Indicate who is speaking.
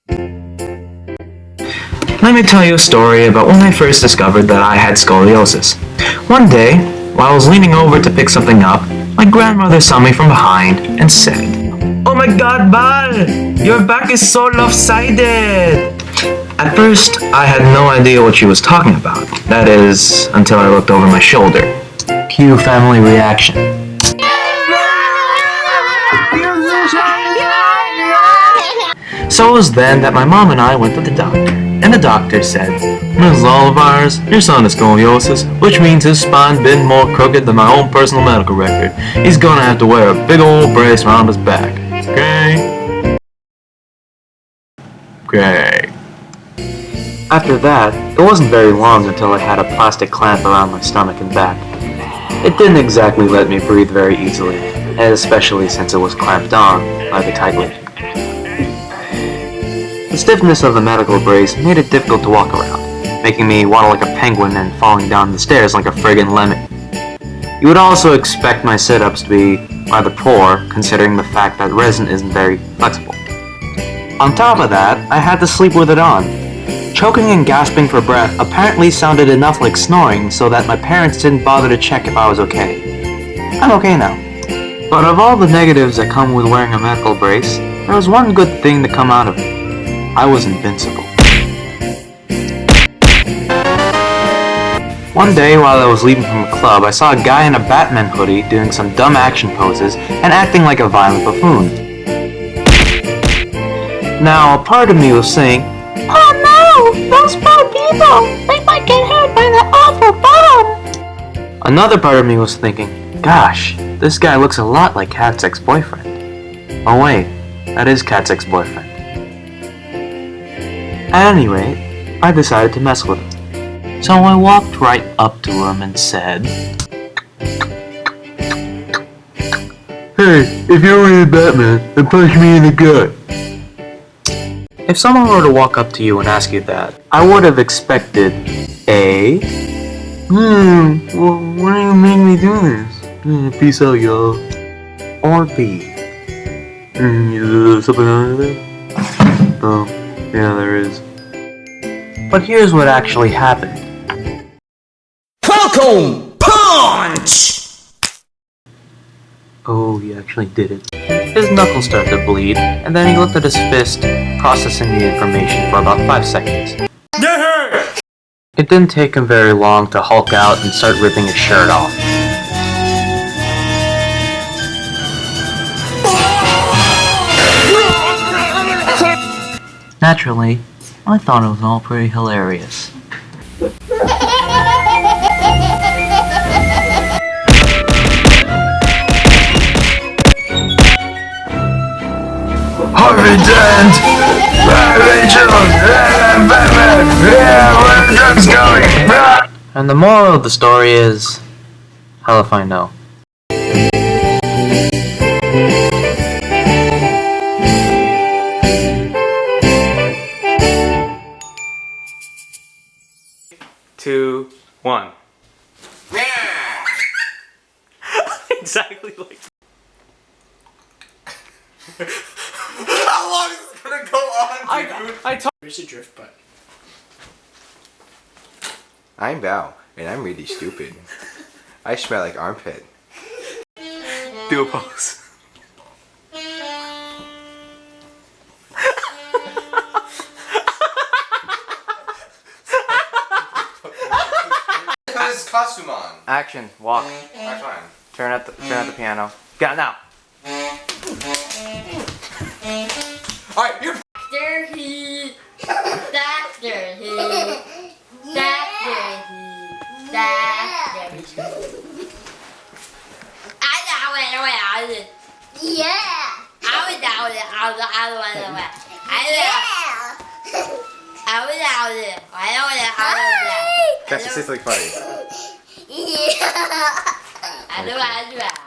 Speaker 1: Let me tell you a story about when I first discovered that I had scoliosis. One day, while I was leaning over to pick something up, my grandmother saw me from behind and said, "Oh my god, Bal! Your back is so lopsided!" At first, I had no idea what she was talking about. That is, until I looked over my shoulder. Cue family reaction. So it was then that my mom and I went to the doctor, and the doctor said, "Ms. Olivars, your son has scoliosis, which means his spine been more crooked than my own personal medical record. He's gonna have to wear a big old brace around his back. Okay? Great." After that, it wasn't very long until I had a plastic clamp around my stomach and back. It didn't exactly let me breathe very easily, and especially since it was clamped on by the tight lid. The stiffness of the medical brace made it difficult to walk around, making me waddle like a penguin and falling down the stairs like a friggin' lemon. You would also expect my sit-ups to be rather poor, considering the fact that resin isn't very flexible. On top of that, I had to sleep with it on. Choking and gasping for breath apparently sounded enough like snoring so that my parents didn't bother to check if I was okay. I'm okay now. But of all the negatives that come with wearing a medical brace, there was one good thing to come out of it. I was invincible. One day while I was leaving from a club, I saw a guy in a Batman hoodie doing some dumb action poses and acting like a violent buffoon. Now, a part of me was saying, "Oh no, those poor people, they might get hurt by that awful bomb." Another part of me was thinking, "Gosh, this guy looks a lot like Kat's ex-boyfriend." Oh wait, that is Kat's ex-boyfriend. At any rate, I decided to mess with him. So I walked right up to him and said, "Hey, if you're really Batman, then punch me in the gut." If someone were to walk up to you and ask you that, I would have expected A. Well, why do you make me do this? Peace out, y'all. Or B. Something under there? Oh, yeah, there is. But here's what actually happened.
Speaker 2: Welcome! Punch!
Speaker 1: Oh, he actually did it. His knuckles started to bleed, and then he looked at his fist, processing the information for about 5 seconds. It didn't take him very long to hulk out and start ripping his shirt off. Naturally, I thought it was all pretty hilarious. Harvey Dent! Where the drugs going? And the moral of the story is, hell if I know.
Speaker 3: Two, one. Exactly like.
Speaker 2: How long is this gonna go on, dude?
Speaker 3: Where's the drift button?
Speaker 4: I'm Bao, and I'm really stupid. I smell like armpit.
Speaker 3: Do a pose.
Speaker 4: Put his costume on.
Speaker 1: Action, walk,
Speaker 4: That's fine.
Speaker 1: turn at the piano. Got it now.
Speaker 4: Alright, you're
Speaker 5: Doctor Who, Doctor Who, Doctor Who, Doctor Who. I know it. Yeah. I was down it.
Speaker 4: That's just like funny.
Speaker 5: Yeah. I do it.